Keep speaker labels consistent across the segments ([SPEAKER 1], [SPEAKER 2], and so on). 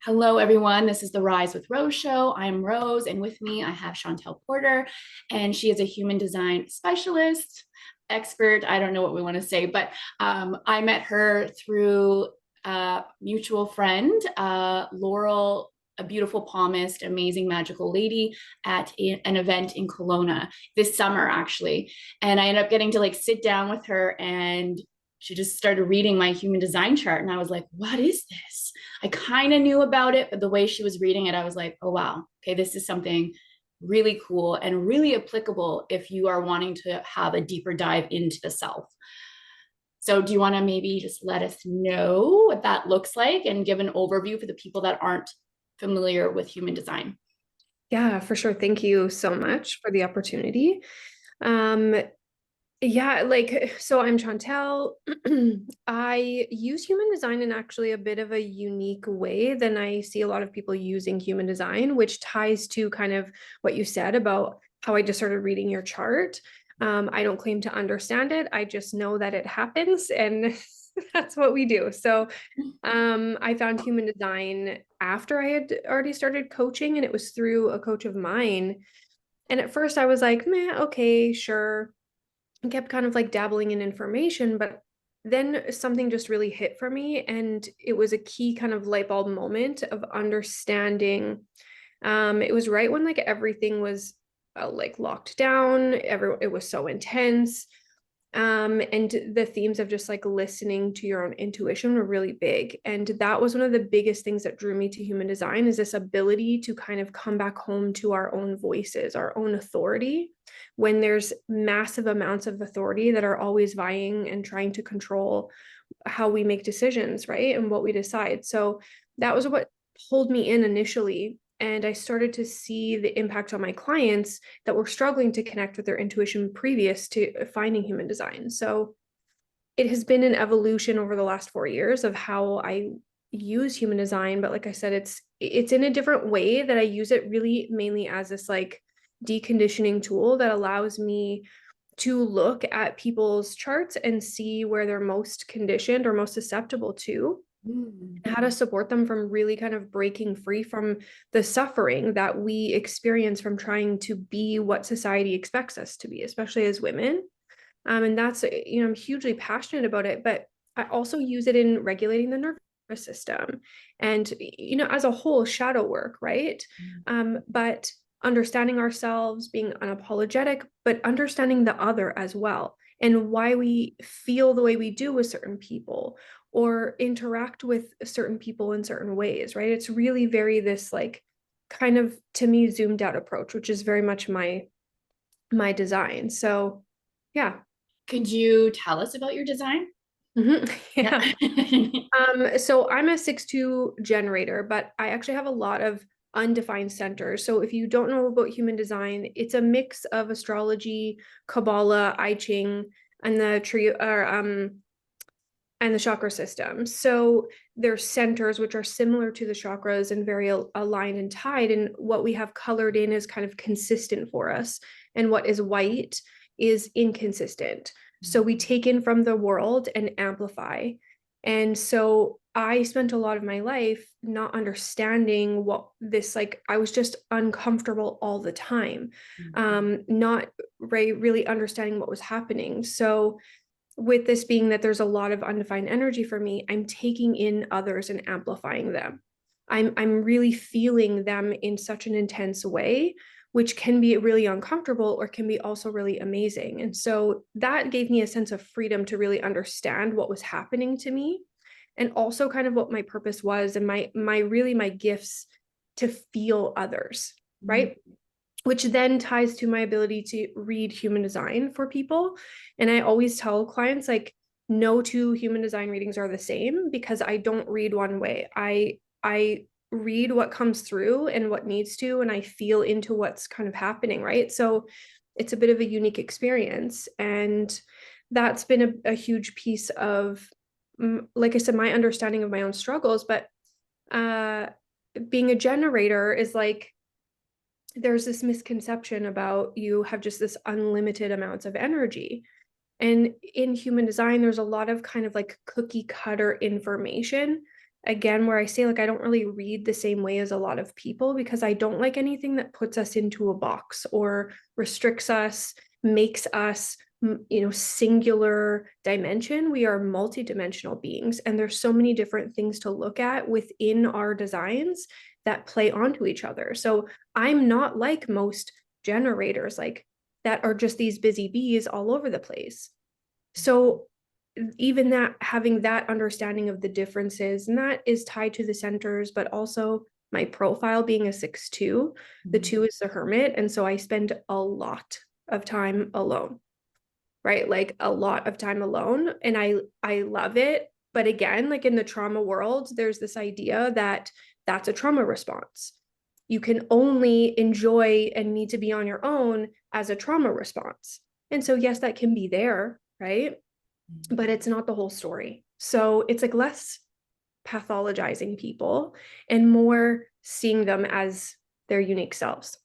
[SPEAKER 1] Hello, everyone. This is the Rise with Rose show. I'm Rose, and with me, I have Chantel Porter, and she is a human design specialist, expert. I don't know what we want to say, but I met her through a mutual friend, Laurel, a beautiful palmist, amazing magical lady at an event in Kelowna this summer, actually. And I ended up getting to sit down with her, and she just started reading my human design chart, and I was like, what is this? I kind of knew about it, but the way she was reading it, I was like, oh, wow, okay, this is something really cool and really applicable if you are wanting to have a deeper dive into the self. So, do you want to maybe just let us know what that looks like and give an overview for the people that aren't familiar with human design?
[SPEAKER 2] Yeah, for sure. Thank you so much for the opportunity. Um, yeah, so I'm Chantel. I use human design in actually a bit of a unique way than I see a lot of people using human design, which ties to kind of what you said about how I just started reading your chart. I don't claim to understand it. I just know that it happens, and that's what we do. So I found human design after I had already started coaching, and it was through a coach of mine. And at first I was like, meh, okay, sure. I kept kind of like dabbling in information, but then something just really hit for me. And it was a key kind of light bulb moment of understanding. It was right when like everything was like locked down, it was so intense. And the themes of just like listening to your own intuition were really big. And that was one of the biggest things that drew me to human design, is this ability to kind of come back home to our own voices, our own authority, when there's massive amounts of authority that are always vying and trying to control how we make decisions, right? And what we decide. So that was what pulled me in initially. And I started to see the impact on my clients that were struggling to connect with their intuition previous to finding human design. So it has been an evolution over the last 4 years of how I use human design. But like I said, it's in a different way that I use it really mainly as this like deconditioning tool that allows me to look at people's charts and see where they're most conditioned or most susceptible to,
[SPEAKER 1] Mm.
[SPEAKER 2] and how to support them from really kind of breaking free from the suffering that we experience from trying to be what society expects us to be, especially as women. And that's, I'm hugely passionate about it, but I also use it in regulating the nervous system and, as a whole, shadow work, right? But understanding ourselves, being unapologetic, but understanding the other as well, and why we feel the way we do with certain people or interact with certain people in certain ways, right? It's really very this like kind of, to me, zoomed out approach, which is very much my design. So yeah.
[SPEAKER 1] Could you tell us about your design?
[SPEAKER 2] Mhm.
[SPEAKER 1] Yeah.
[SPEAKER 2] Yeah. So I'm a 6-2 generator, but I actually have a lot of undefined centers. So if you don't know about human design, it's a mix of astrology, Kabbalah, I Ching, and the tree or and the chakra system. So there's centers which are similar to the chakras and very aligned and tied. And what we have colored in is kind of consistent for us. And what is white is inconsistent. So we take in from the world and amplify. And so I spent a lot of my life not understanding what this, like, I was just uncomfortable all the time, not really understanding what was happening. So with this being that there's a lot of undefined energy for me, I'm taking in others and amplifying them. I'm really feeling them in such an intense way, which can be really uncomfortable or can be also really amazing. And so that gave me a sense of freedom to really understand what was happening to me, and also kind of what my purpose was, and my gifts to feel others,
[SPEAKER 1] Mm.
[SPEAKER 2] right? Which then ties to my ability to read human design for people. And I always tell clients, like, no two human design readings are the same, because I don't read one way. I read what comes through and what needs to, and I feel into what's kind of happening, right? So it's a bit of a unique experience. And that's been a huge piece of, like I said, my understanding of my own struggles. But uh being a generator is like, there's this misconception about you have just this unlimited amounts of energy. And in human design, there's a lot of kind of like cookie cutter information. again, where I say like I don't really read the same way as a lot of people because I don't like anything that puts us into a box or restricts us, makes us singular dimension. We are multidimensional beings, and there's so many different things to look at within our designs that play onto each other. So I'm not like most generators, like that are just these busy bees all over the place. So even that, having that understanding of the differences, and that is tied to the centers, but also my profile being a 6-2, the 2 is the hermit. And so I spend a lot of time alone, right? Like a lot of time alone. And I love it. But again, like in the trauma world, there's this idea that that's a trauma response. You can only enjoy and need to be on your own as a trauma response. And so, yes, that can be there, right? But it's not the whole story. So it's like less pathologizing people and more seeing them as their unique selves.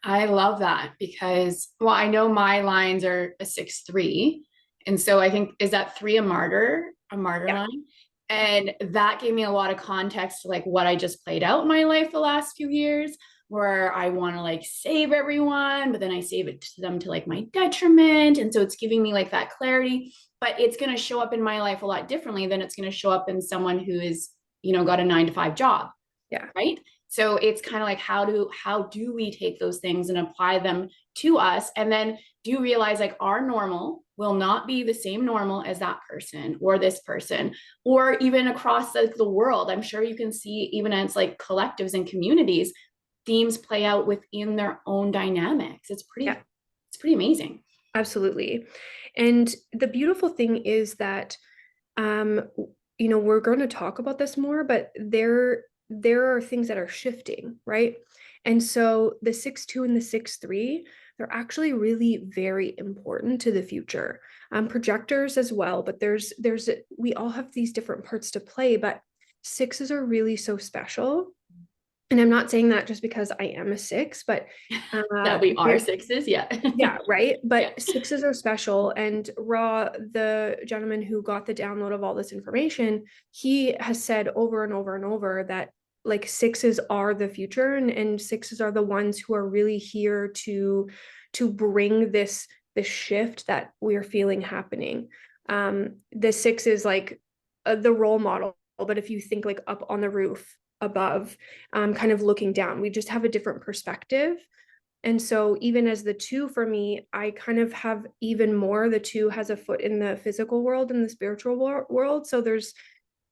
[SPEAKER 1] I love that because, well, I know my lines are a 6-3. And so I think, is that 3 a martyr
[SPEAKER 2] Yeah.
[SPEAKER 1] line? And that gave me a lot of context to like what I just played out in my life the last few years, where I want to like save everyone, but then I save it to them to like my detriment. And so it's giving me like that clarity, but it's going to show up in my life a lot differently than it's going to show up in someone who is, got a 9 to 5 job.
[SPEAKER 2] Yeah.
[SPEAKER 1] Right. So it's kind of like how do we take those things and apply them to us, and then do realize like our normal will not be the same normal as that person or this person, or even across like the world. I'm sure you can see, even as like collectives and communities, themes play out within their own dynamics.
[SPEAKER 2] Yeah.
[SPEAKER 1] It's pretty amazing.
[SPEAKER 2] Absolutely. And the beautiful thing is that we're going to talk about this more, but there are things that are shifting, right? And so the 6-2 and the 6-3, they're actually really very important to the future. Projectors as well, but we all have these different parts to play, but sixes are really so special. And I'm not saying that just because I am a 6, but
[SPEAKER 1] That we are sixes. Yeah.
[SPEAKER 2] yeah, right.
[SPEAKER 1] Yeah.
[SPEAKER 2] But sixes are special. And Ra, the gentleman who got the download of all this information, he has said over and over and over that like sixes are the future, and sixes are the ones who are really here to bring this shift that we're feeling happening. The 6 is like the role model, but if you think like up on the roof above, kind of looking down, we just have a different perspective. And so even as the 2 for me, I kind of have even more, the 2 has a foot in the physical world and the spiritual world. So there's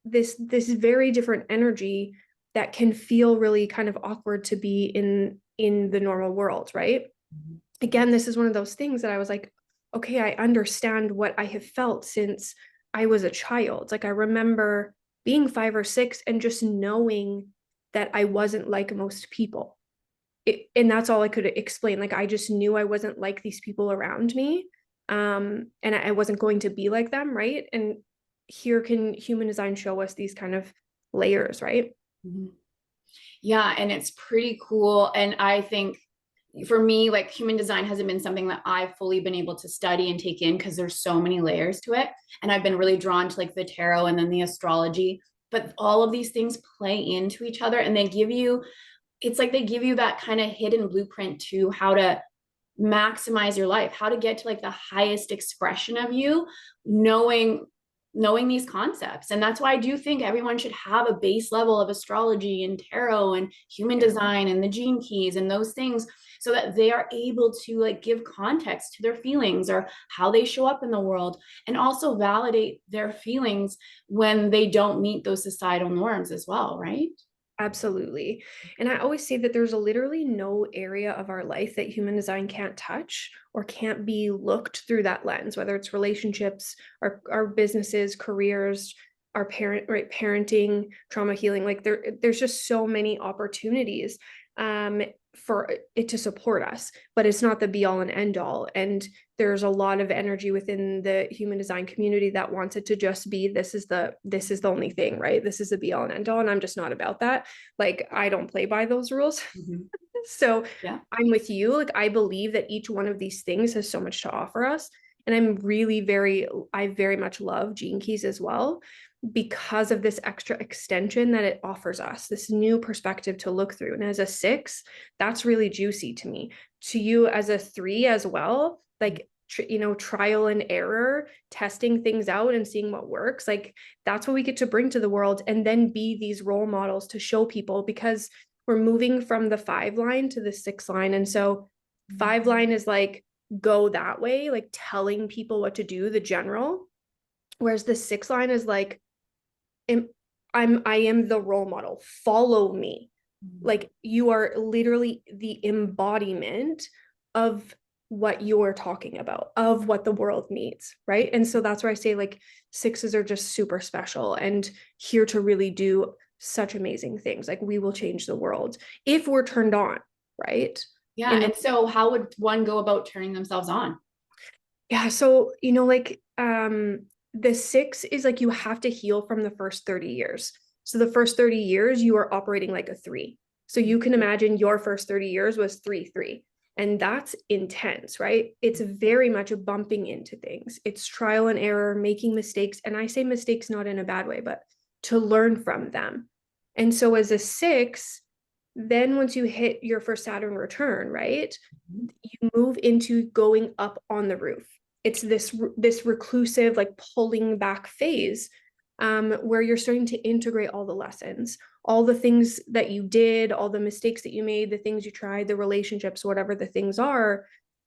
[SPEAKER 2] this very different energy that can feel really kind of awkward to be in the normal world, right?
[SPEAKER 1] Mhm.
[SPEAKER 2] Again, this is one of those things that I was like, okay, I understand what I have felt since I was a child. Like I remember being 5 or 6 and just knowing that I wasn't like most people. And that's all I could explain. Like I just knew I wasn't like these people around me, and I wasn't going to be like them, right? And here can human design show us these kind of layers, right?
[SPEAKER 1] Mhm. Yeah, and it's pretty cool. And I think for me, like human design hasn't been something that I've fully been able to study and take in because there's so many layers to it. And I've been really drawn to like the tarot and then the astrology. But all of these things play into each other, and it's like they give you that kind of hidden blueprint to how to maximize your life, how to get to like the highest expression of you, knowing these concepts. And that's why I do think everyone should have a base level of astrology and tarot and human
[SPEAKER 2] Yeah,
[SPEAKER 1] design and the gene keys and those things, so that they are able to like give context to their feelings or how they show up in the world, and also validate their feelings when they don't meet those societal norms as well, right?
[SPEAKER 2] absolutely. And I always say that there's literally no area of our life that human design can't touch or can't be looked through that lens, whether it's relationships, our businesses, careers, our parenting, trauma healing. Like there's just so many opportunities for it to support us, but it's not the be all and end all. And there's a lot of energy within the human design community that wants it to just be this is the only thing, right? This is the be all and end all, and I'm just not about that. Like I don't play by those rules.
[SPEAKER 1] Mhm.
[SPEAKER 2] So
[SPEAKER 1] Yeah.
[SPEAKER 2] I'm with you. Like I believe that each one of these things has so much to offer us, and I very much love gene keys as well, because of this extra extension that it offers us, this new perspective to look through. And as a 6, that's really juicy to me. To you as a 3 as well, like, trial and error, testing things out and seeing what works. Like, that's what we get to bring to the world, and then be these role models to show people, because we're moving from the 5 line to the 6 line. And so 5 line is like, go that way, like telling people what to do, the general. Whereas the 6 line is like, I am the role model. Follow me. Like, you are literally the embodiment of what you're talking about, of what the world needs, right? And so that's where I say, like, 6s are just super special and here to really do such amazing things. Like, we will change the world if we're turned on, right?
[SPEAKER 1] Yeah. And so how would one go about turning themselves on?
[SPEAKER 2] Yeah, so like, the 6 is like, you have to heal from the first 30 years. So the first 30 years you are operating like a 3. So you can imagine your first 30 years was 3-3. And that's intense, right? It's very much a bumping into things. It's trial and error, making mistakes. And I say mistakes not in a bad way, but to learn from them. And so as a 6, then once you hit your first Saturn return, right, you move into going up on the roof. It's this reclusive, like, pulling back phase, where you're starting to integrate all the lessons, all the things that you did, all the mistakes that you made, the things you tried, the relationships, whatever the things are,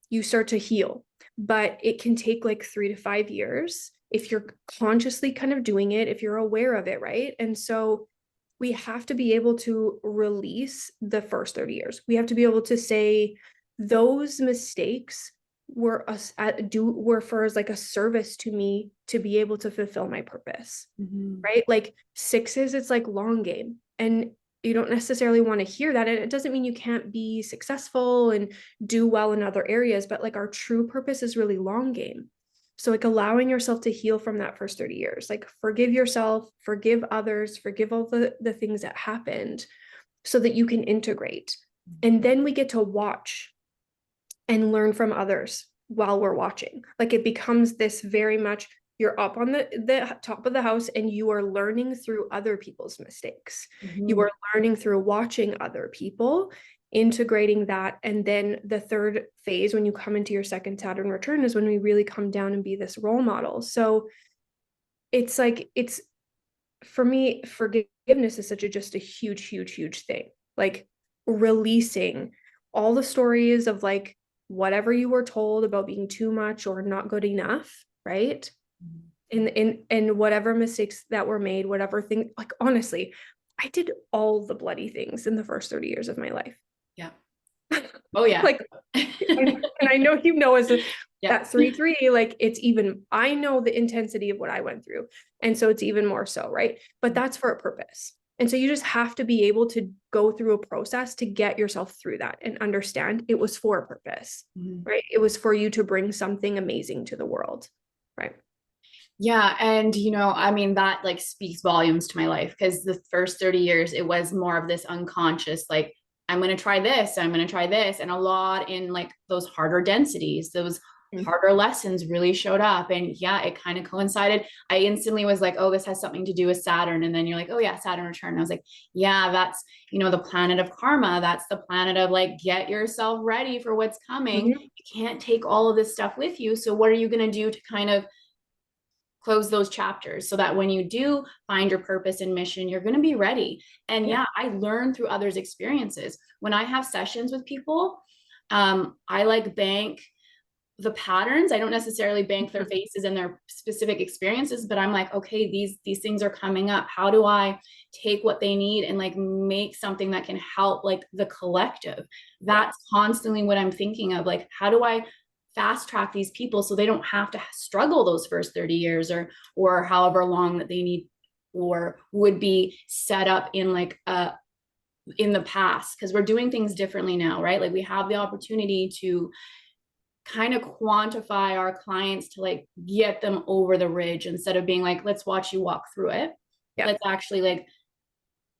[SPEAKER 2] you start to heal. But it can take like 3 to 5 years if you're consciously kind of doing it, if you're aware of it, right? And so we have to be able to release the first 30 years. We have to be able to say, those mistakes were for as like a service to me to be able to fulfill my purpose. Right? Like, 6s, it's like long game, and you don't necessarily want to hear that. And it doesn't mean you can't be successful and do well in other areas, but like, our true purpose is really long game. So like, allowing yourself to heal from that first 30 years, like, forgive yourself, forgive others, forgive all the things that happened, so that you can integrate. And then we get to watch and learn from others while we're watching. Like, it becomes this very much, you're up on the top of the house and you are learning through other people's mistakes. You are learning through watching other people, integrating that. And then the third phase, when you come into your second Saturn return, is when we really come down and be this role model. So it's like, for me, forgiveness is just a huge thing. Like, releasing all the stories of like, whatever you were told about being too much or not good enough, right? And whatever mistakes that were made, whatever thing, like, honestly, I did all the bloody things in the first 30 years of my life.
[SPEAKER 1] Yeah. Oh yeah.
[SPEAKER 2] Like, and I know, as that 3-3, like, it's even, I know the intensity of what I went through. And so it's even more so, right? But that's for a purpose. And so you just have to be able to go through a process to get yourself through that and understand it was for a purpose, right? It was for you to bring something amazing to the world, right?
[SPEAKER 1] Yeah. And, I mean, that like speaks volumes to my life, because the first 30 years, it was more of this unconscious, like, I'm going to try this, I'm going to try this. And a lot in like those harder densities, those harder lessons really showed up. And yeah, it kind of coincided. I instantly was like, oh, this has something to do with Saturn. And then you're like, oh yeah, Saturn return. And I was like, yeah, that's, the planet of karma. That's the planet of like, get yourself ready for what's coming. You can't take all of this stuff with you. So what are you going to do to kind of close those chapters, so that when you do find your purpose and mission, you're going to be ready? And yeah, I learn through others' experiences. When I have sessions with people, I like bank the patterns. I don't necessarily bank their faces and their specific experiences, but I'm like, okay, these things are coming up. How do I take what they need and like make something that can help like the collective? That's constantly what I'm thinking of. Like, how do I fast track these people so they don't have to struggle those first 30 years or however long that they need or would be set up in like in the past? Because we're doing things differently now, right? Like, we have the opportunity to kind of quantify our clients to like get them over the ridge, instead of being like, let's watch you walk through it. Let's actually like,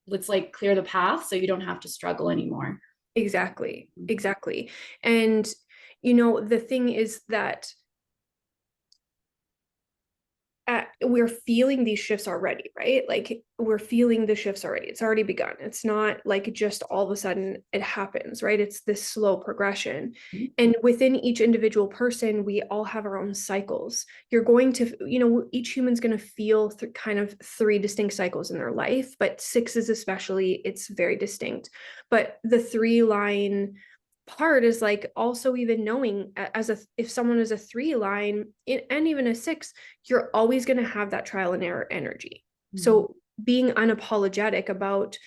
[SPEAKER 1] let's like clear the path so you don't have to struggle anymore.
[SPEAKER 2] Exactly. And the thing is that we're feeling these shifts already, right? Like we're feeling the shifts already. It's already begun. It's not like just all of a sudden it happens, right? It's this slow progression. And within each individual person, we all have our own cycles. You're going to, each human's going to feel kind of three distinct cycles in their life, but sixes especially, it's very distinct. But the three line part is like also even knowing if someone is a three line and even a six, you're always going to have that trial and error energy. So being unapologetic about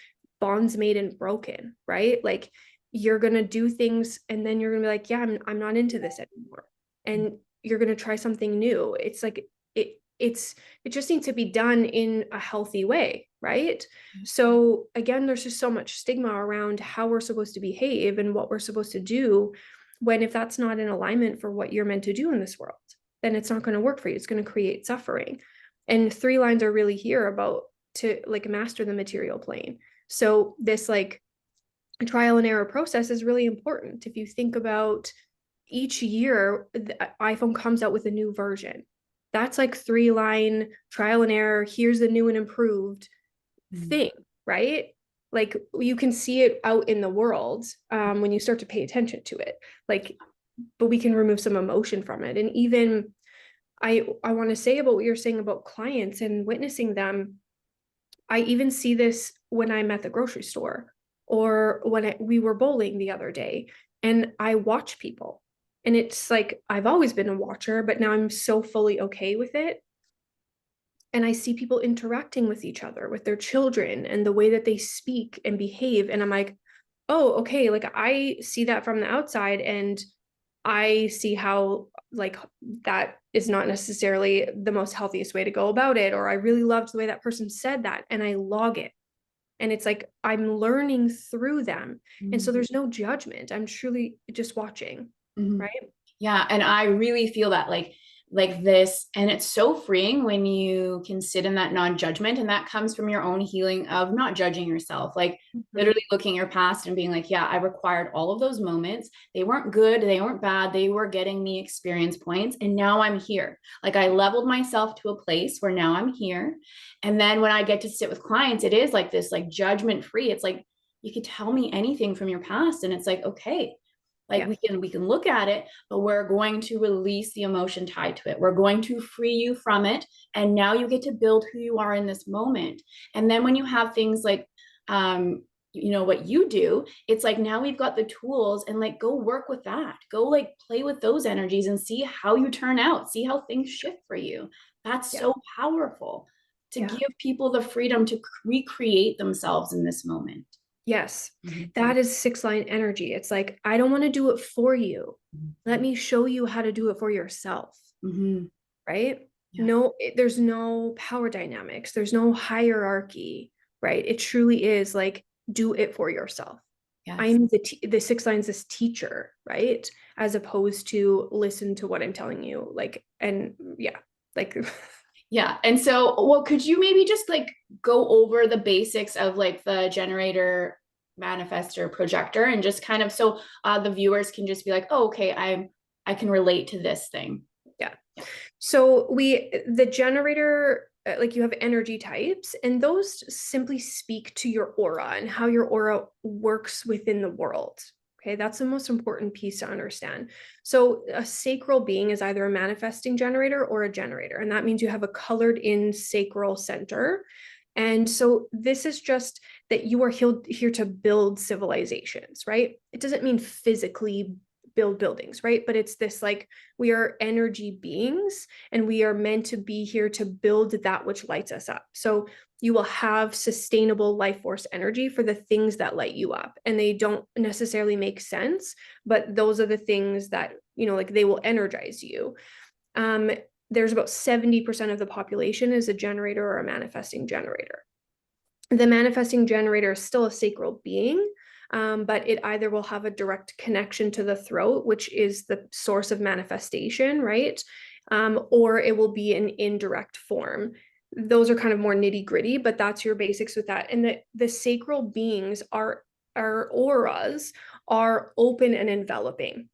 [SPEAKER 2] bonds made and broken, right? Like you're going to do things and then you're going to be like, yeah, I'm not into this anymore. And you're going to try something new. It's like, it just needs to be done in a healthy way, right? So again, there's just so much stigma around how we're supposed to behave and what we're supposed to do, when if that's not in alignment for what you're meant to do in this world, then it's not going to work for you. It's going to create suffering. And three lines are really here about to like master the material plane. So this like trial and error process is really important. If you think about each year, the iPhone comes out with a new version. That's like three line trial and error. Here's the new and improved thing, right? Like you can see it out in the world when you start to pay attention to it. Like, but we can remove some emotion from it. And even I want to say about what you're saying about clients and witnessing them. I even see this when I'm at the grocery store or when we were bowling the other day, and I watch people. And it's like, I've always been a watcher, but now I'm so fully okay with it. And I see people interacting with each other, with their children, and the way that they speak and behave. And I'm like, oh, okay, like I see that from the outside, and I see how like that is not necessarily the most healthiest way to go about it. Or I really loved the way that person said that, and I log it. And it's like I'm learning through them. And so there's no judgment. I'm truly just watching, right?
[SPEAKER 1] Yeah, and I really feel that like this, and it's so freeing when you can sit in that non-judgment, and that comes from your own healing of not judging yourself, like literally looking at your past and being like, yeah, I required all of those moments. They weren't good, they weren't bad, they were getting me experience points, and now I'm here. Like I leveled myself to a place where now I'm here. And then when I get to sit with clients, it is like this, like judgment free. It's like you could tell me anything from your past, and it's like, okay, like we can look at it, but we're going to release the emotion tied to it. We're going to free you from it. And now you get to build who you are in this moment. And then when you have things like what you do, it's like now we've got the tools, and like go work with that. Go like play with those energies and see how you turn out, see how things shift for you. That's so powerful to give people the freedom to recreate themselves in this moment.
[SPEAKER 2] Yes, that is six line energy. It's like, I don't want to do it for you. Let me show you how to do it for yourself. Right?
[SPEAKER 1] Yeah.
[SPEAKER 2] No, there's no power dynamics. There's no hierarchy, right? It truly is like, do it for yourself.
[SPEAKER 1] Yes.
[SPEAKER 2] I'm the six lines, this teacher, right? As opposed to listen to what I'm telling you. Like, and yeah, like
[SPEAKER 1] Yeah. And so, well, could you maybe just like go over the basics of like the generator, manifestor, projector, and just kind of so the viewers can just be like, oh, okay, I can relate to this thing.
[SPEAKER 2] Yeah. So the generator, like you have energy types, and those simply speak to your aura and how your aura works within the world. Okay, that's the most important piece to understand. So a sacral being is either a manifesting generator or a generator, and that means you have a colored in sacral center. And so this is just that you are here to build civilizations, right? It doesn't mean physically build buildings, right? But it's this like we are energy beings, and we are meant to be here to build that which lights us up. So you will have sustainable life force energy for the things that light you up, and they don't necessarily make sense, but those are the things that, like they will energize you. There's about 70% of the population is a generator or a manifesting generator. The manifesting generator is still a sacral being, but it either will have a direct connection to the throat, which is the source of manifestation, right? Or it will be an indirect form. Those are kind of more nitty gritty, but that's your basics with that. And the sacral beings are, our auras are open and enveloping,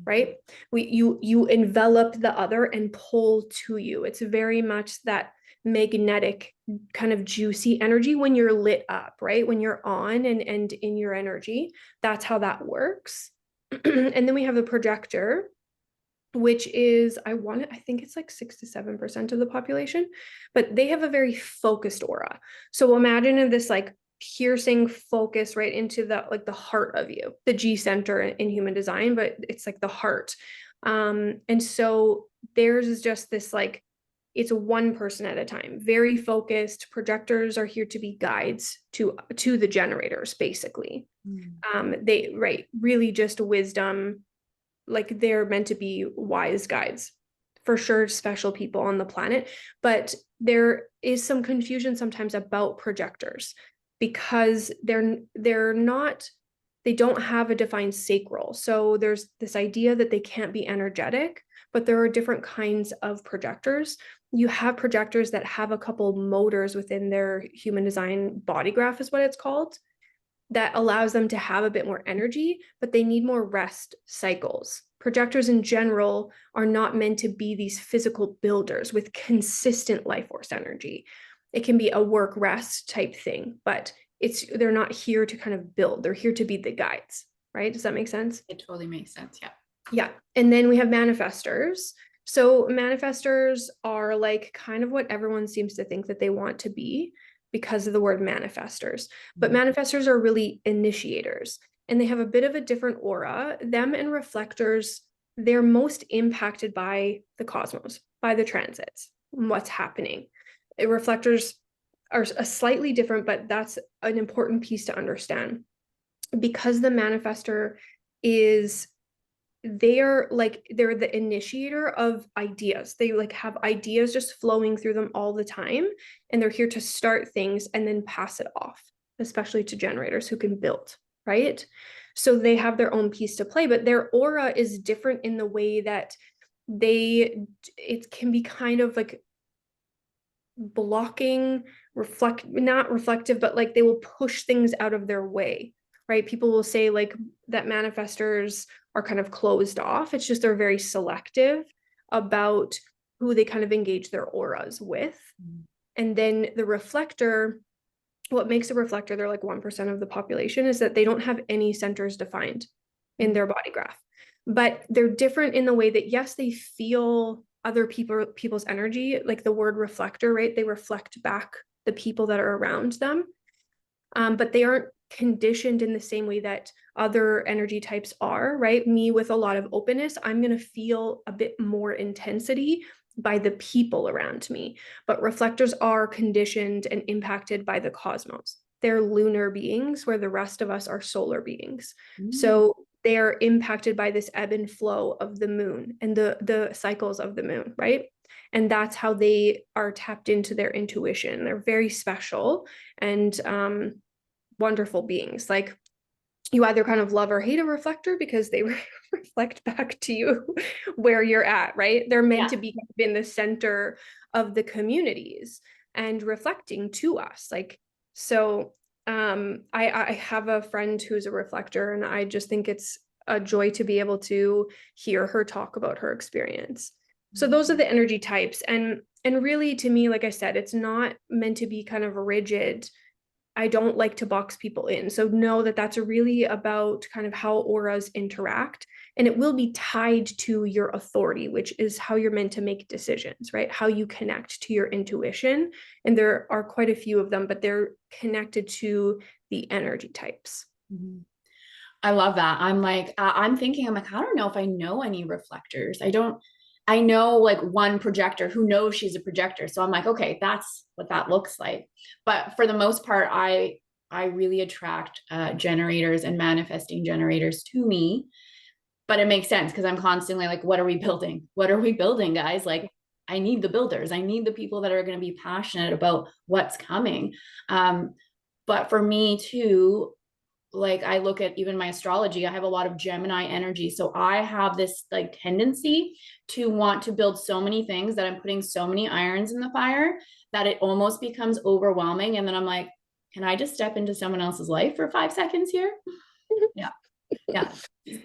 [SPEAKER 2] right? You envelop the other and pull to you. It's very much that magnetic kind of juicy energy when you're lit up, right? When you're on and in your energy, that's how that works. And then we have the projector, which is, I think it's like 6 to 7% of the population, but they have a very focused aura. So imagine this like piercing focus right into the like the heart of you, the G center in human design, but it's like the heart. And so theirs is just this like, it's one person at a time, very focused. Projectors are here to be guides to the generators, basically. They right, really just wisdom, like they're meant to be wise guides, for sure, special people on the planet. But there is some confusion sometimes about projectors because they're not, they don't have a defined sacral. So there's this idea that they can't be energetic, but there are different kinds of projectors. You have projectors that have a couple motors within their human design body graph, is what it's called, that allows them to have a bit more energy, but they need more rest cycles. Projectors in general are not meant to be these physical builders with consistent life force energy. It can be a work rest type thing, but they're not here to kind of build. They're here to be the guides, right? Does that make sense?
[SPEAKER 1] It totally makes sense. Yeah.
[SPEAKER 2] Yeah. And then we have manifestors. So manifestors are like kind of what everyone seems to think that they want to be because of the word manifestors. But manifestors are really initiators, and they have a bit of a different aura. Them and reflectors, they're most impacted by the cosmos, by the transits, what's happening. Reflectors are a slightly different, but that's an important piece to understand. Because the manifestor is, they're the initiator of ideas. They like have ideas just flowing through them all the time, and they're here to start things and then pass it off, especially to generators who can build, right? So they have their own piece to play, but their aura is different in the way that it can be kind of like blocking, not reflective, but like they will push things out of their way, right? People will say like that manifestors are kind of closed off. It's just they're very selective about who they kind of engage their auras with. And then the reflector, what makes a reflector, they're like 1% of the population, is that they don't have any centers defined in their body graph. But they're different in the way that, yes, they feel other people's energy, like the word reflector, right? They reflect back the people that are around them. But they aren't conditioned in the same way that other energy types are, right? Me with a lot of openness, I'm going to feel a bit more intensity by the people around me. But reflectors are conditioned and impacted by the cosmos. They're lunar beings, where the rest of us are solar beings. So they are impacted by this ebb and flow of the moon and the cycles of the moon, right? And that's how they are tapped into their intuition. They're very special and wonderful beings. Like, you either kind of love or hate a reflector because they reflect back to you where you're at, right? They're meant to be in the center of the communities and reflecting to us. Like, so I have a friend who's a reflector, and I just think it's a joy to be able to hear her talk about her experience. So those are the energy types. And really, to me, like I said, it's not meant to be kind of rigid. I don't like to box people in. So know that that's really about kind of how auras interact, and it will be tied to your authority, which is how you're meant to make decisions, right? How you connect to your intuition. And there are quite a few of them, but they're connected to the energy types.
[SPEAKER 1] I love that. I'm like, I'm thinking, I'm like, I don't know if I know any reflectors. I know like one projector who knows she's a projector. So I'm like, okay, that's what that looks like. But for the most part, I really attract generators and manifesting generators to me. But it makes sense because I'm constantly like, what are we building? What are we building, guys? Like, I need the builders. I need the people that are going to be passionate about what's coming. But for me too, like I look at even my astrology, I have a lot of Gemini energy. So I have this like tendency to want to build so many things that I'm putting so many irons in the fire that it almost becomes overwhelming. And then I'm like, can I just step into someone else's life for 5 seconds here? Yeah. Yeah.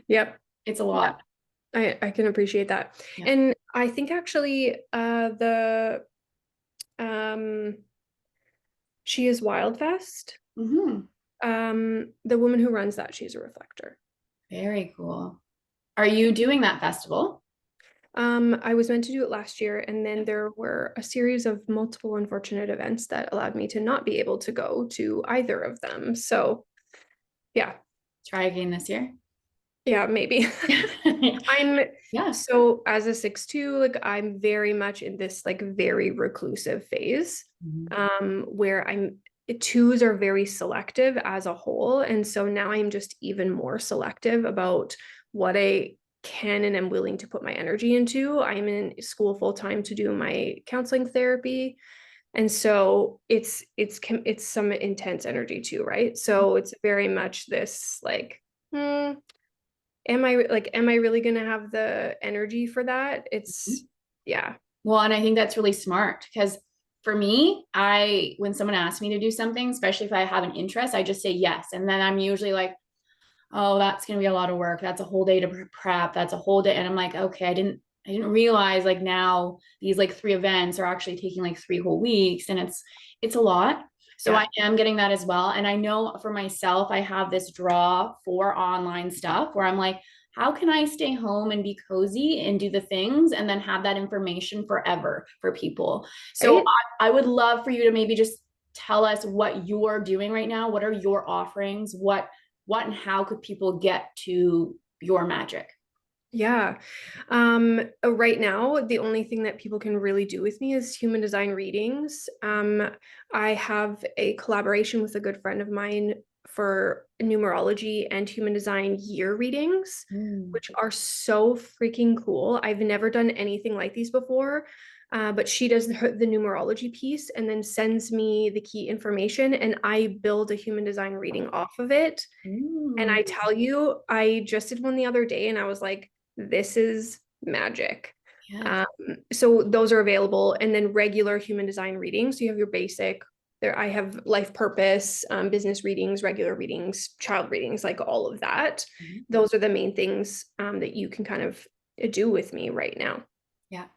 [SPEAKER 2] Yep.
[SPEAKER 1] It's a lot.
[SPEAKER 2] I can appreciate that.
[SPEAKER 1] Yeah.
[SPEAKER 2] And I think actually She is Wildfest.
[SPEAKER 1] Hmm.
[SPEAKER 2] The woman who runs that, she's a reflector.
[SPEAKER 1] Very cool. Are you doing that festival?
[SPEAKER 2] I was meant to do it last year, and then there were a series of multiple unfortunate events that allowed me to not be able to go to either of them. So, yeah,
[SPEAKER 1] Try again this year.
[SPEAKER 2] yeah, maybe. I'm
[SPEAKER 1] Yeah.
[SPEAKER 2] so as a 6'2", like I'm very much in this like very reclusive phase,
[SPEAKER 1] Mhm.
[SPEAKER 2] where twos are very selective as a whole, and so now I'm just even more selective about what I can and am willing to put my energy into. I'm in school full time to do my counseling therapy, and so it's some intense energy too, right? So it's very much this like, am I really gonna have the energy for that? It's yeah.
[SPEAKER 1] Well, and I think that's really smart because for me, when someone asks me to do something, especially if I have an interest, I just say yes. And then I'm usually like, oh, that's going to be a lot of work. That's a whole day to prep. That's a whole day. And I'm like, okay, I didn't realize like now these like 3 events are actually taking like 3 whole weeks and it's a lot. So
[SPEAKER 2] Yeah.
[SPEAKER 1] I am getting that as well. And I know for myself, I have this draw for online stuff where I'm like, how can I stay home and be cozy and do the things and then have that information forever for people? So
[SPEAKER 2] Right?
[SPEAKER 1] I would love for you to maybe just tell us what you're doing right now. What are your offerings? What and how could people get to your magic?
[SPEAKER 2] Yeah. Right now, the only thing that people can really do with me is human design readings. I have a collaboration with a good friend of mine for numerology and human design year readings,
[SPEAKER 1] Mm.
[SPEAKER 2] which are so freaking cool. I've never done anything like these before. But she does the numerology piece and then sends me the key information, and I build a human design reading off of it. And
[SPEAKER 1] Mm.
[SPEAKER 2] I tell you, I just did one the other day and I was like, this is magic.
[SPEAKER 1] Yes.
[SPEAKER 2] Um, so those are available. And then regular human design readings. So you have your basic, there I have life purpose, business readings, regular readings, child readings, like all of that.
[SPEAKER 1] Mhm.
[SPEAKER 2] Those are the main things that you can kind of do with me right now.
[SPEAKER 1] Yeah.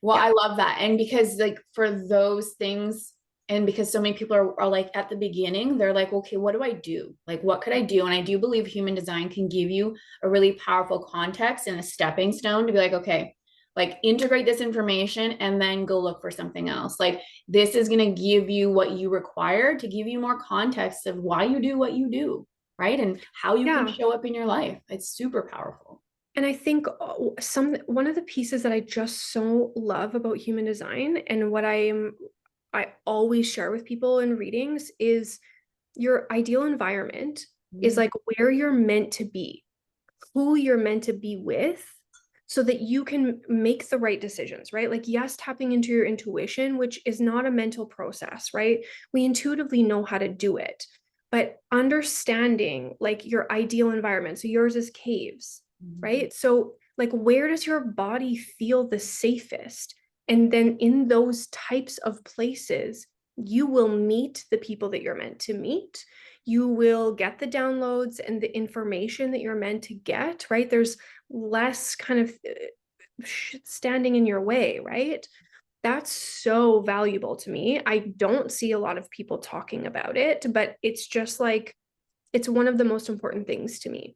[SPEAKER 1] Well,
[SPEAKER 2] Yeah.
[SPEAKER 1] I love that. And because like for those things, and because so many people are like at the beginning, they're like, okay, what do I do? Like, what could I do? And I do believe human design can give you a really powerful context and a stepping stone to be like, okay, like integrate this information and then go look for something else. Like, this is going to give you what you require to give you more context of why you do what you do, right? And how you can
[SPEAKER 2] Yeah.
[SPEAKER 1] show up in your life. It's super powerful.
[SPEAKER 2] And I think one of the pieces that I just so love about human design and what I always share with people in readings is your ideal environment is
[SPEAKER 1] Mm.
[SPEAKER 2] like where you're meant to be, who you're meant to be with, so that you can make the right decisions, right? Like, yes, tapping into your intuition, which is not a mental process, right? We intuitively know how to do it, but understanding like your ideal environment. So yours is caves,
[SPEAKER 1] Mhm.
[SPEAKER 2] right? So, like, where does your body feel the safest? And then in those types of places, you will meet the people that you're meant to meet. You will get the downloads and the information that you're meant to get, right? There's less kind of standing in your way, right? That's so valuable to me. I don't see a lot of people talking about it, but it's just like it's one of the most important things to me.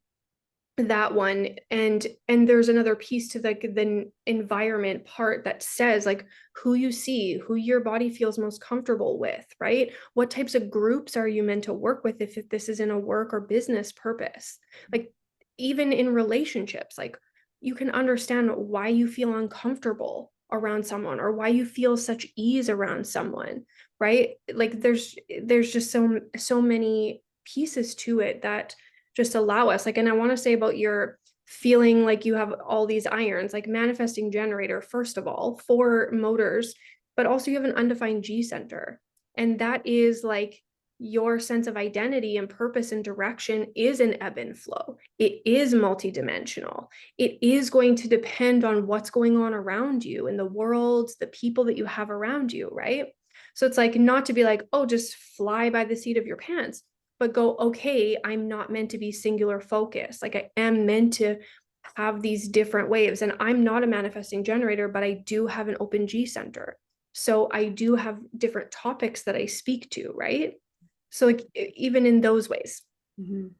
[SPEAKER 2] That one, and there's another piece to the environment part that says like who you see, who your body feels most comfortable with, right? What types of groups are you meant to work with if this is in a work or business purpose? Like even in relationships, like you can understand why you feel uncomfortable around someone or why you feel such ease around someone, right? Like there's just so many pieces to it that just allow us like, and I want to say about your feeling like you have all these irons, like manifesting generator, first of all, 4 motors, but also you have an undefined G center. And that is like your sense of identity and purpose and direction is an ebb and flow. It is multidimensional. It is going to depend on what's going on around you in the world, the people that you have around you, right? So it's like not to be like, oh, just fly by the seat of your pants, but go, okay, I'm not meant to be singular focused. Like I am meant to have these different waves. And I'm not a manifesting generator, but I do have an open G center. So I do have different topics that I speak to, right? So like even in those ways.
[SPEAKER 1] Mhm.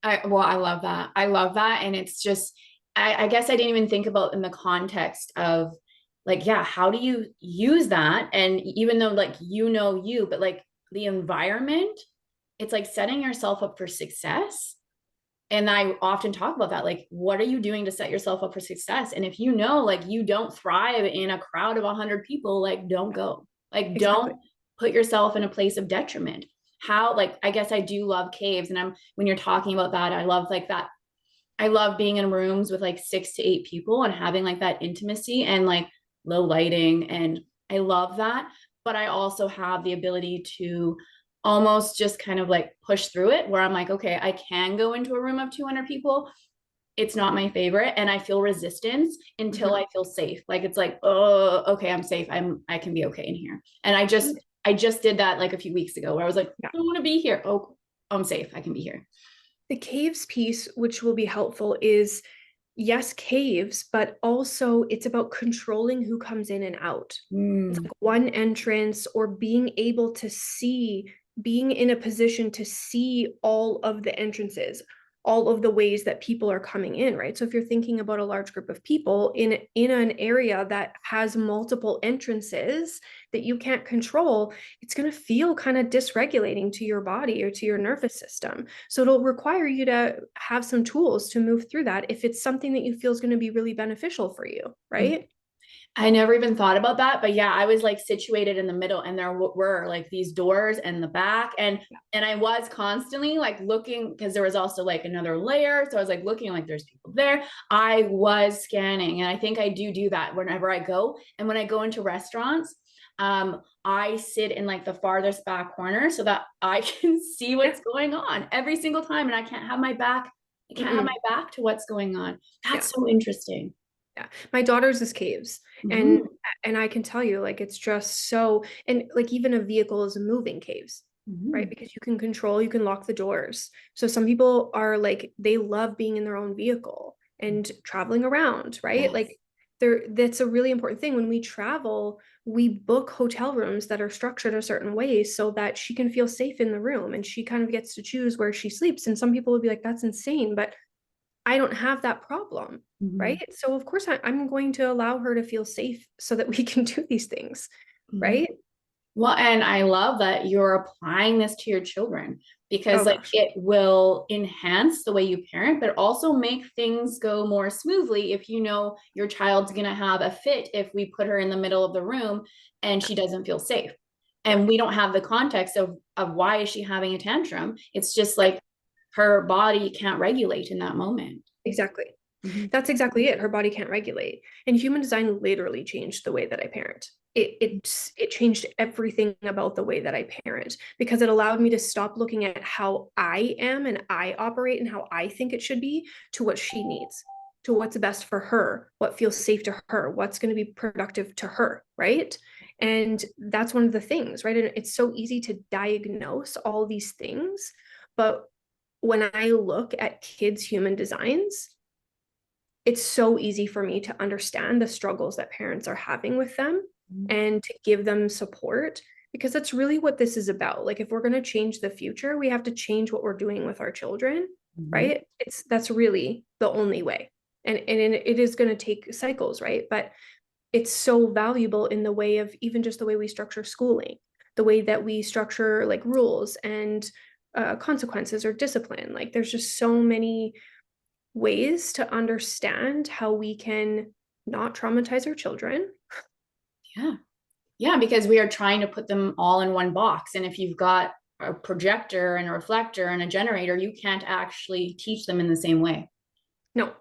[SPEAKER 1] I love that. I love that. And it's just, I guess I didn't even think about in the context of like, yeah, how do you use that? And even though like, you, but like the environment, it's like setting yourself up for success. And I often talk about that. Like, what are you doing to set yourself up for success? And if you know, like, you don't thrive in a crowd of 100 people, like, don't go. Like,
[SPEAKER 2] Exactly.
[SPEAKER 1] don't put yourself in a place of detriment. How, like, I guess I do love caves. And when you're talking about that, I love like that. I love being in rooms with like 6 to 8 people and having like that intimacy and like low lighting. And I love that. But I also have the ability to almost just kind of like push through it where I'm like, okay, I can go into a room of 200 people. It's not my favorite. And I feel resistance until
[SPEAKER 2] Mhm.
[SPEAKER 1] I feel safe. Like it's like, oh, okay, I'm safe. I can be okay in here. And I just did that like a few weeks ago where I was like,
[SPEAKER 2] Yeah.
[SPEAKER 1] I don't want to be here. Oh, I'm safe. I can be here.
[SPEAKER 2] The caves piece, which will be helpful, is yes, caves, but also it's about controlling who comes in and out. It's
[SPEAKER 1] Mm,
[SPEAKER 2] like one entrance or being able to see, being in a position to see all of the entrances, all of the ways that people are coming in, right? So if you're thinking about a large group of people in an area that has multiple entrances that you can't control, it's going to feel kind of dysregulating to your body or to your nervous system. So it'll require you to have some tools to move through that if it's something that you feel is going to be really beneficial for you,
[SPEAKER 1] mm.
[SPEAKER 2] right?
[SPEAKER 1] I never even thought about that, but yeah, I was like situated in the middle, and there were like these doors in the back, and I was constantly like looking because there was also like another layer, so I was like looking like there's people there. I was scanning, and I think I do that whenever I go, and when I go into restaurants, I sit in like the farthest back corner so that I can see
[SPEAKER 2] Yeah.
[SPEAKER 1] what's going on every single time, and I can't have my back. I can't have
[SPEAKER 2] Mm-mm.
[SPEAKER 1] my back to what's going on.
[SPEAKER 2] Yeah.
[SPEAKER 1] That's so interesting.
[SPEAKER 2] Yeah. My daughter's is caves. And
[SPEAKER 1] Mhm.
[SPEAKER 2] and I can tell you, like, it's just so, and like even a vehicle is a moving caves, right?
[SPEAKER 1] Mhm.
[SPEAKER 2] Because you can control, you can lock the doors. So some people are like, they love being in their own vehicle and traveling around, right?
[SPEAKER 1] Yes.
[SPEAKER 2] Like there, that's a really important thing. When we travel, we book hotel rooms that are structured a certain way so that she can feel safe in the room and she kind of gets to choose where she sleeps. And some people would be like, that's insane, but I don't have that problem,
[SPEAKER 1] Mhm.
[SPEAKER 2] right? So of course I'm going to allow her to feel safe so that we can do these things,
[SPEAKER 1] Mhm.
[SPEAKER 2] right?
[SPEAKER 1] Well, and I love that you're applying this to your children because
[SPEAKER 2] Oh
[SPEAKER 1] like
[SPEAKER 2] gosh.
[SPEAKER 1] it will enhance the way you parent, but also make things go more smoothly if you know your child's going to have a fit if we put her in the middle of the room and
[SPEAKER 2] Yeah.
[SPEAKER 1] she doesn't feel safe.
[SPEAKER 2] Yeah.
[SPEAKER 1] And we don't have the context of why is she having a tantrum. It's just
[SPEAKER 2] Right.
[SPEAKER 1] like her body can't regulate in that moment.
[SPEAKER 2] Exactly.
[SPEAKER 1] Mhm.
[SPEAKER 2] That's exactly it. Her body can't regulate. And human design literally changed the way that I parent. It changed everything about the way that I parent because it allowed me to stop looking at how I am and I operate and how I think it should be to what she needs, to what's best for her, what feels safe to her, what's going to be productive to her, right? And that's one of the things, right? And it's so easy to diagnose all these things, but when I look at kids' human designs, it's so easy for me to understand the struggles that parents are having with them and to give them support because that's really what this is about. Like if we're going to change the future, we have to change what we're doing with our children,
[SPEAKER 1] Mhm.
[SPEAKER 2] right? It's that's really the only way. And it is going to take cycles, right? But it's so valuable in the way of even just the way we structure schooling, the way that we structure like rules and consequences or discipline. Like there's just so many ways to understand how we can not traumatize our children.
[SPEAKER 1] Yeah. Yeah, because we are trying to put them all in one box. And if you've got a projector and a reflector and a generator, you can't actually teach them in the same way,
[SPEAKER 2] No.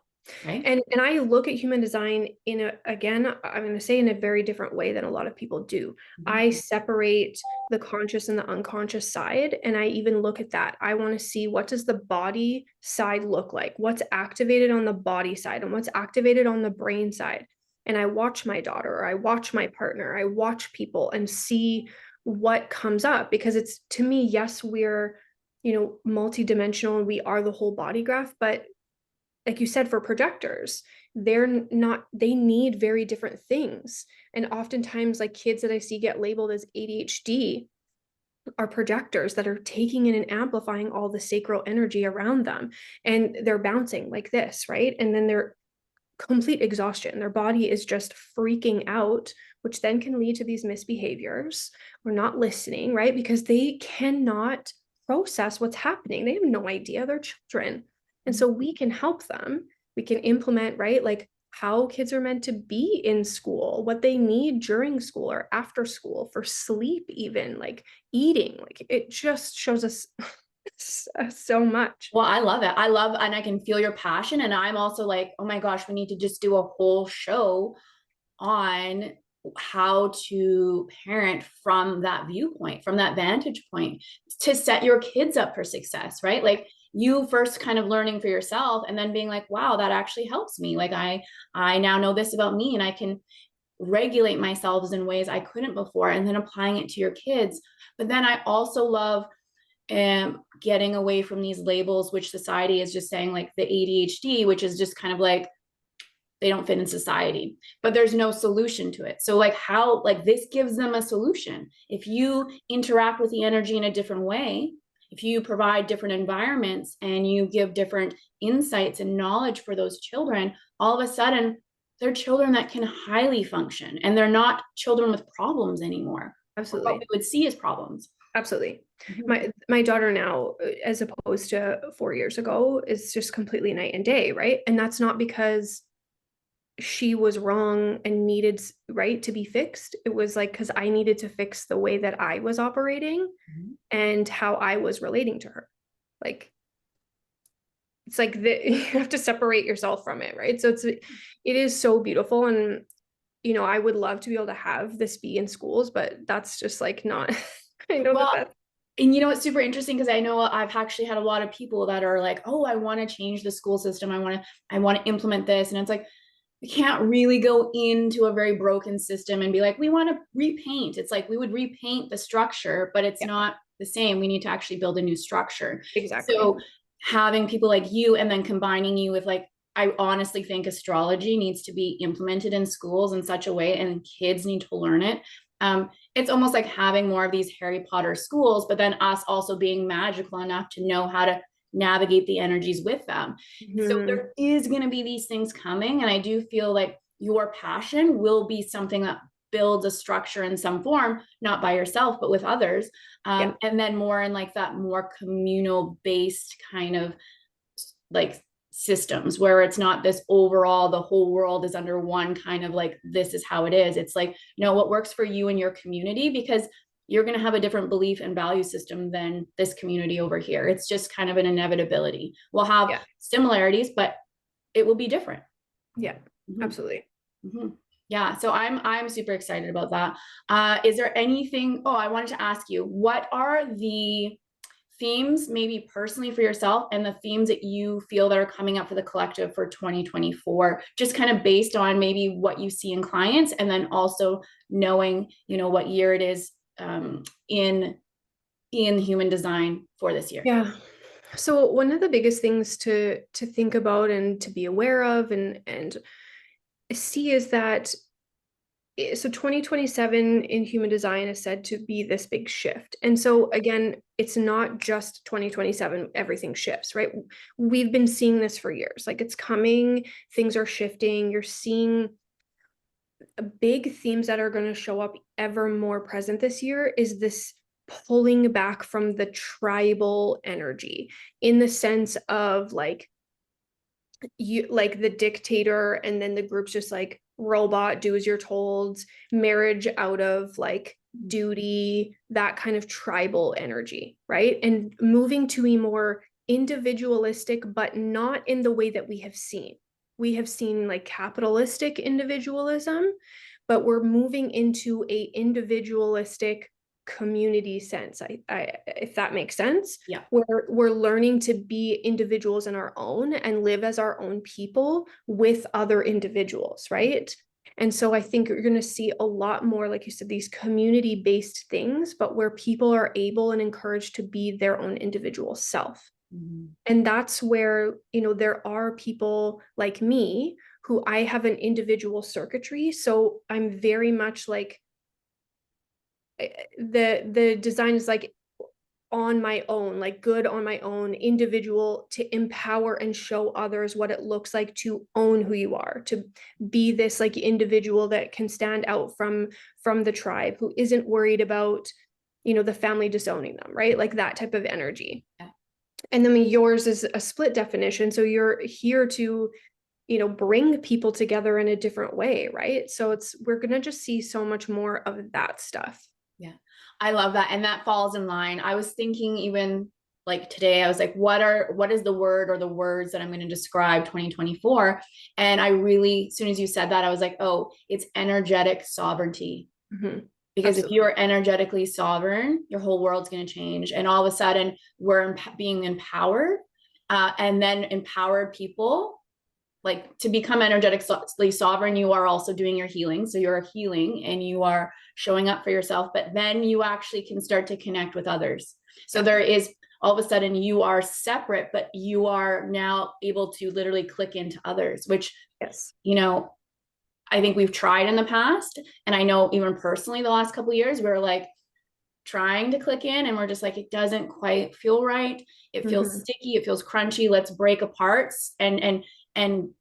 [SPEAKER 1] right?
[SPEAKER 2] And I look at human design in a, again, I'm going to say in a very different way than a lot of people do.
[SPEAKER 1] Mhm.
[SPEAKER 2] I separate the conscious and the unconscious side, and I even look at that. I want to see what does the body side look like? What's activated on the body side and what's activated on the brain side? And I watch my daughter, or I watch my partner, I watch people and see what comes up because it's to me, yes, we're, multidimensional and we are the whole body graph, but like you said, for projectors, they need very different things. And oftentimes, like kids that I see get labeled as ADHD are projectors that are taking in and amplifying all the sacral energy around them. And they're bouncing like this, right? And then they're complete exhaustion. Their body is just freaking out, which then can lead to these misbehaviors or not listening, right? Because they cannot process what's happening. They have no idea. They're children. And so we can help them. We can implement, right? Like how kids are meant to be in school, what they need during school or after school for sleep, even like eating. Like it just shows us so much.
[SPEAKER 1] Well, I love it. I love, and I can feel your passion. And I'm also like, oh my gosh, we need to just do a whole show on how to parent from that viewpoint, from that vantage point, to set your kids up for success, right? Like you first kind of learning for yourself and then being like, wow, that actually helps me. Like I now know this about me and I can regulate myself in ways I couldn't before, and then applying it to your kids. But then I also love getting away from these labels, which society is just saying, like the ADHD, which is just kind of like they don't fit in society, but there's no solution to it. So like how, like this gives them a solution. If you interact with the energy in a different way, if you provide different environments and you give different insights and knowledge for those children, all of a sudden they're children that can highly function and they're not children with problems anymore.
[SPEAKER 2] Absolutely.
[SPEAKER 1] What we would see as problems.
[SPEAKER 2] Absolutely. My daughter now, as opposed to 4 years ago, is just completely night and day, right? And that's not because she was wrong and needed, right, to be fixed. It was like because I needed to fix the way that I was operating and how I was relating to her. Like it's like you have to separate yourself from it, right? So it is so beautiful. And I would love to be able to have this be in schools, but that's just like not I know
[SPEAKER 1] Well,
[SPEAKER 2] that.
[SPEAKER 1] and it's super interesting because I know I've actually had a lot of people that are like, oh, I want to change the school system. I want to implement this. And it's like, we can't really go into a very broken system and be like, we want to repaint. It's like we would repaint the structure, but it's not the same. We need to actually build a new structure.
[SPEAKER 2] Exactly.
[SPEAKER 1] So having people like you and then combining you with like, I honestly think astrology needs to be implemented in schools in such a way, and kids need to learn it. It's almost like having more of these Harry Potter schools, but then us also being magical enough to know how to navigate the energies with them. So there is going to be these things coming. And I do feel like your passion will be something that builds a structure in some form, not by yourself, but with others. And then more in like that more communal based kind of like systems where it's not this overall, the whole world is under one kind of like, this is how it is. It's like, what works for you and your community, because you're going to have a different belief and value system than this community over here. It's just kind of an inevitability. We'll have similarities, but it will be different.
[SPEAKER 2] Yeah, absolutely.
[SPEAKER 1] Yeah. So I'm super excited about that. Is there anything, I wanted to ask you, what are the themes maybe personally for yourself and the themes that you feel that are coming up for the collective for 2024, just kind of based on maybe what you see in clients, and then also knowing, what year it is in human design for this year?
[SPEAKER 2] Yeah. So one of the biggest things to think about and to be aware of and see is that 2027 in human design is said to be this big shift. And so again, it's not just 2027, everything shifts, right? We've been seeing this for years. Like it's coming, things are shifting. You're seeing big themes that are going to show up ever more present this year is this pulling back from the tribal energy, in the sense of like you like the dictator, and then the group's just like robot, do as you're told, marriage out of like duty, that kind of tribal energy, right? And moving to a more individualistic, but not in the way that we have seen. We have seen like capitalistic individualism, but we're moving into a individualistic community sense. If that makes sense.
[SPEAKER 1] Yeah.
[SPEAKER 2] We're learning to be individuals in our own and live as our own people with other individuals, right? And so I think you're going to see a lot more, like you said, these community-based things, but where people are able and encouraged to be their own individual self.
[SPEAKER 1] Mhm.
[SPEAKER 2] And that's where, there are people like me who I have an individual circuitry. So I'm very much like the design is like on my own, like good on my own, individual, to empower and show others what it looks like to own who you are, to be this like individual that can stand out from the tribe, who isn't worried about, the family disowning them, right? Like that type of energy.
[SPEAKER 1] Yeah.
[SPEAKER 2] And then yours is a split definition. So you're here to, bring people together in a different way, right? So we're going to just see so much more of that stuff.
[SPEAKER 1] Yeah. I love that. And that falls in line. I was thinking even like today, I was like, what is the word or the words that I'm going to describe 2024? And I really, as soon as you said that, I was like, oh, it's energetic sovereignty.
[SPEAKER 2] Mhm.
[SPEAKER 1] Because if
[SPEAKER 2] Absolutely.
[SPEAKER 1] you're energetically sovereign, your whole world's going to change. And all of a sudden, we're being empowered, and then empowered people. Like to become energetically sovereign, you are also doing your healing. So you're healing and you are showing up for yourself, but then you actually can start to connect with others. So
[SPEAKER 2] Yeah.
[SPEAKER 1] there is all of a sudden you are separate, but you are now able to literally click into others, which,
[SPEAKER 2] Yes.
[SPEAKER 1] you know, I think we've tried in the past. And I know even personally the last couple of years, we're like trying to click in and we're just like, it doesn't quite feel right. It feels
[SPEAKER 2] Mhm.
[SPEAKER 1] sticky. It feels crunchy. Let's break apart and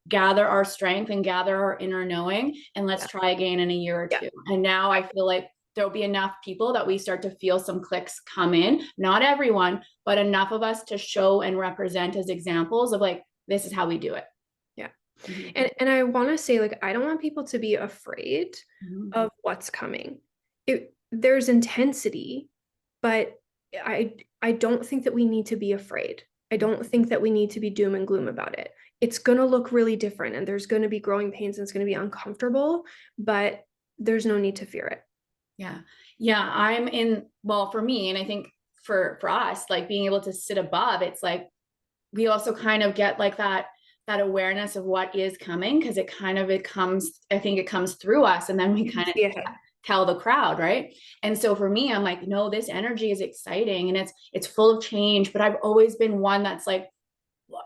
[SPEAKER 1] gather our strength and gather our inner knowing. And let's
[SPEAKER 2] Yeah.
[SPEAKER 1] try again in a year or
[SPEAKER 2] Yeah.
[SPEAKER 1] two. And now I feel like there'll be enough people that we start to feel some clicks come in. Not everyone, but enough of us to show and represent as examples of like, this is how we do it.
[SPEAKER 2] Yeah.
[SPEAKER 1] Mhm.
[SPEAKER 2] And I want to say, like, I don't want people to be afraid
[SPEAKER 1] Mhm.
[SPEAKER 2] of what's coming. There's intensity, but I don't think that we need to be afraid. I don't think that we need to be doom and gloom about it. It's going to look really different, and there's going to be growing pains, and it's going to be uncomfortable, but there's no need to fear it.
[SPEAKER 1] Yeah. Yeah. I'm in, well, for me, and I think for us, like being able to sit above, it's like we also kind of get like that awareness of what is coming because it comes, I think it comes through us and then we
[SPEAKER 2] You can
[SPEAKER 1] kind of
[SPEAKER 2] see ahead.
[SPEAKER 1] tell the crowd, right? And so for me, I'm like, no, this energy is exciting and it's full of change, but I've always been one that's like,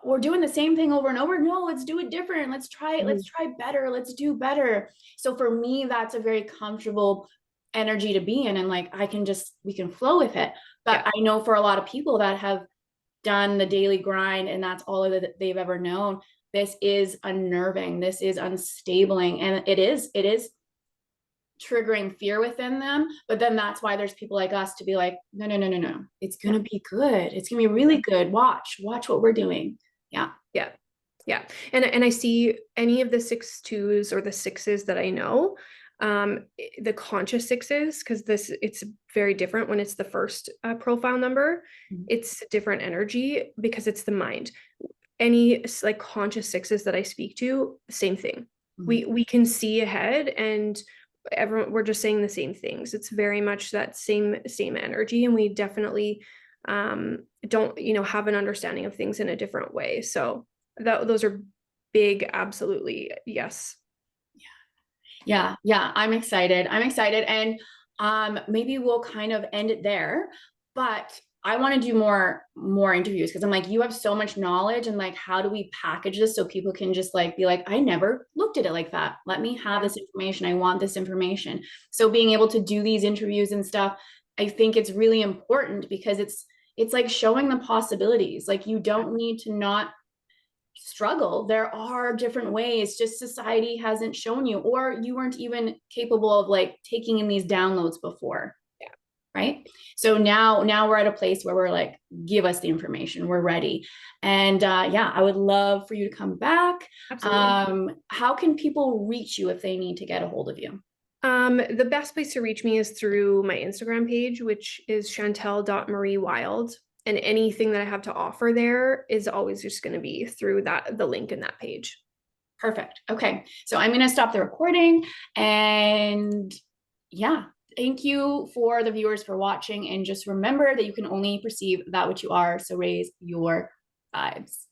[SPEAKER 1] we're doing the same thing over and over. No, let's do it different. Let's try it. Let's
[SPEAKER 2] Mhm.
[SPEAKER 1] try better. Let's do better. So for me, that's a very comfortable energy to be in. And like, we can flow with it. But
[SPEAKER 2] Yeah.
[SPEAKER 1] I know for a lot of people that have done the daily grind and that's all that they've ever known, this is unnerving. This is unstabling. And it is triggering fear within them. But then that's why there's people like us to be like, no, no, no, no, no. It's
[SPEAKER 2] Yeah.
[SPEAKER 1] going to be good. It's going to be really good. Watch what we're doing. Yeah.
[SPEAKER 2] Yeah. Yeah. And I see any of the 6 2s or the 6s that I know, the conscious 6s, because it's very different when it's the first profile number.
[SPEAKER 1] Mhm.
[SPEAKER 2] It's a different energy because it's the mind. Any like conscious 6s that I speak to, same thing.
[SPEAKER 1] Mhm.
[SPEAKER 2] We can see ahead, and everyone, we're just saying the same things. It's very much that same energy, and we definitely don't, have an understanding of things in a different way. So those are big, absolutely, yes.
[SPEAKER 1] Yeah. Yeah. I'm excited. I'm excited. And maybe we'll kind of end it there. But I want to do more interviews because I'm like, you have so much knowledge and like how do we package this so people can just like be like, I never looked at it like that. Let me have this information. I want this information. So being able to do these interviews and stuff, I think it's really important because it's like showing the possibilities. Like you don't need to not struggle. There are different ways, just society hasn't shown you, or you weren't even capable of like taking in these downloads before.
[SPEAKER 2] Yeah.
[SPEAKER 1] Right. So now we're at a place where we're like, give us the information. We're ready. And yeah, I would love for you to come back.
[SPEAKER 2] Absolutely.
[SPEAKER 1] How can people reach you if they need to get a hold of you?
[SPEAKER 2] The best place to reach me is through my Instagram page, which is chantel.mariewild. And anything that I have to offer there is always just going to be through the link in that page.
[SPEAKER 1] Perfect. Okay. So I'm going to stop the recording and yeah, thank you for the viewers for watching. And just remember that you can only perceive that which you are. So raise your vibes.